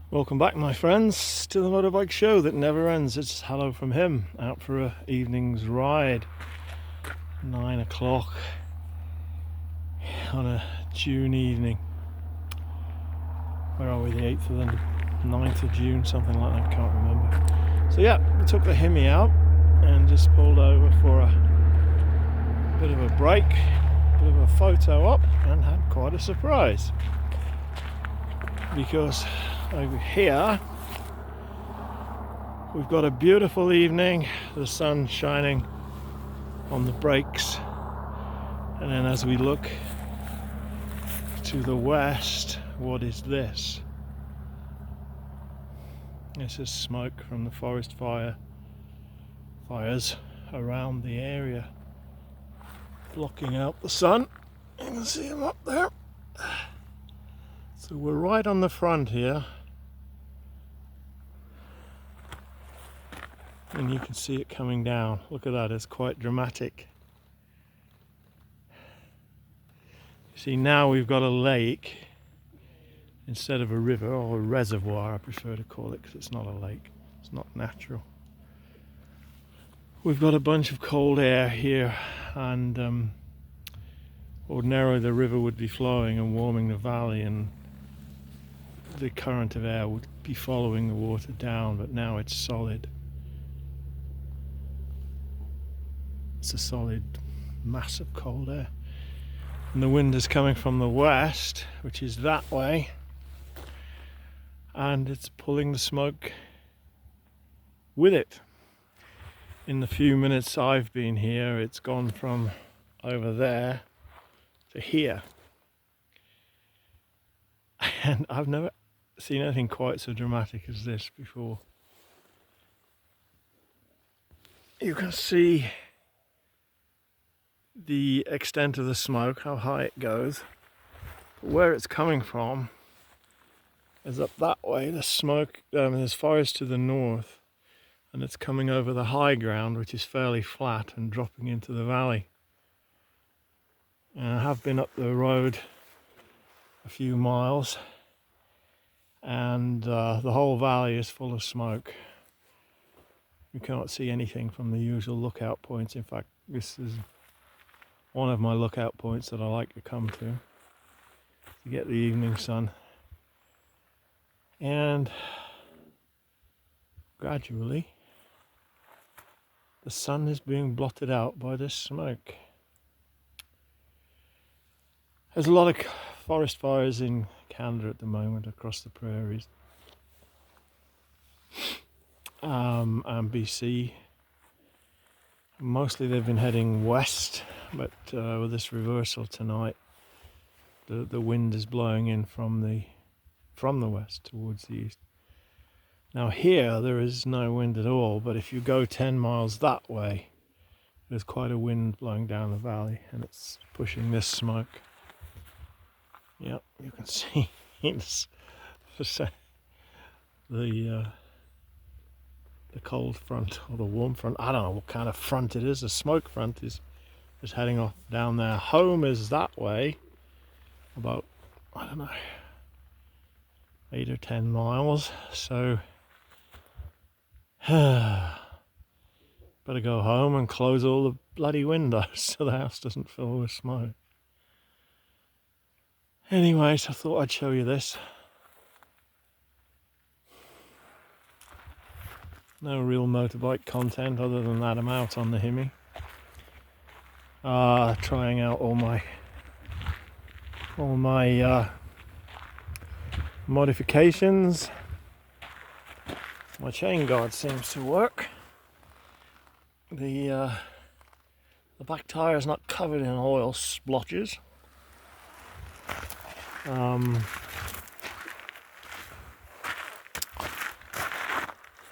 Welcome back, my friends, to the motorbike show that never ends. It's hello from him, out for a evening's ride. 9 o'clock on a June evening. Where are we? The 8th of the 9th of June, something like that, can't remember. So yeah, we took the Himi out and just pulled over for a bit of a break, bit of a photo op, and had quite a surprise. Because over here we've got a beautiful evening, the sun shining on the brakes, and then as we look to the west, what is this? This is smoke from the forest fires around the area, blocking out the sun. You can see them up there. So we're right on the front here, and you can see it coming down. Look at that, it's quite dramatic. You see, now we've got a lake instead of a river, or a reservoir I prefer to call it, because it's not a lake, it's not natural. We've got a bunch of cold air here, and ordinarily the river would be flowing and warming the valley, and the current of air would be following the water down, but now it's solid. It's a solid mass of cold air, and the wind is coming from the west, which is that way, and it's pulling the smoke with it. In the few minutes I've been here, it's gone from over there to here, and I've never seen anything quite so dramatic as this before. You can see the extent of the smoke, how high it goes, but where it's coming from is up that way. The smoke, there's forest to the north, and it's coming over the high ground, which is fairly flat, and dropping into the valley. And I have been up the road a few miles, and the whole valley is full of smoke. You cannot see anything from the usual lookout points. In fact, this is one of my lookout points that I like to come to get the evening sun. And gradually the sun is being blotted out by this smoke. There's a lot of forest fires in Canada at the moment, across the prairies, and BC. Mostly they've been heading west, but with this reversal tonight, the wind is blowing in from the west towards the east. Now here there is no wind at all, but if you go 10 miles that way, there's quite a wind blowing down the valley, and it's pushing this smoke. Yep, you can see it's the cold front or the warm front. I don't know what kind of front it is. The smoke front is heading off down there. Home is that way, about, I don't know, 8 or 10 miles. So better go home and close all the bloody windows so the house doesn't fill with smoke. Anyways, I thought I'd show you this. No real motorbike content other than that I'm out on the Himi. Trying out all my modifications. My chain guard seems to work. The back tyre is not covered in oil splotches.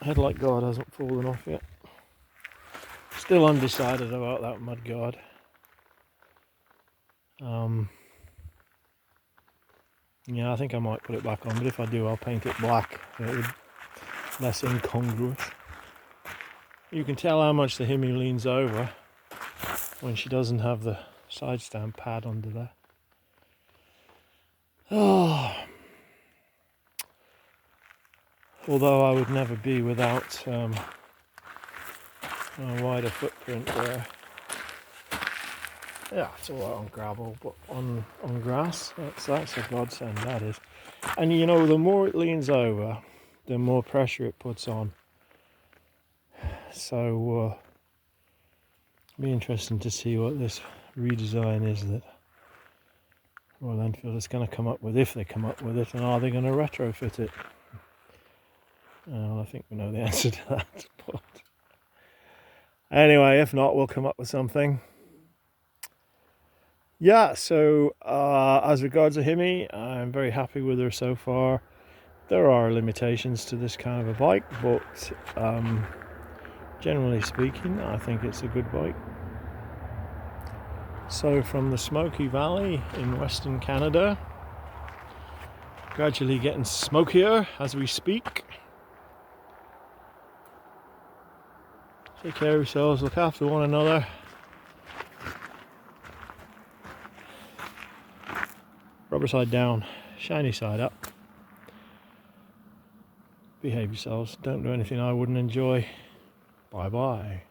Headlight guard hasn't fallen off yet. Still undecided about that mud guard. Yeah, I think I might put it back on, but if I do, I'll paint it black. It would less incongruous. You can tell how much the Himi leans over when she doesn't have the side stand pad under there. Oh, Although I would never be without a wider footprint there. Yeah, it's all right on gravel, but on grass, that's a godsend, that is. And you know, the more it leans over, the more pressure it puts on. So it'll be interesting to see what this redesign is that Royal Enfield is going to come up with, if they come up with it, and are they going to retrofit it? Well, I think we know the answer to that. But anyway, if not, we'll come up with something. Yeah, so as regards to Himi, I'm very happy with her so far. There are limitations to this kind of a bike, but generally speaking, I think it's a good bike. So from the Smoky Valley in Western Canada, gradually getting smokier as we speak. Take care of yourselves, look after one another. Rubber side down, shiny side up. Behave yourselves, don't do anything I wouldn't enjoy. Bye bye.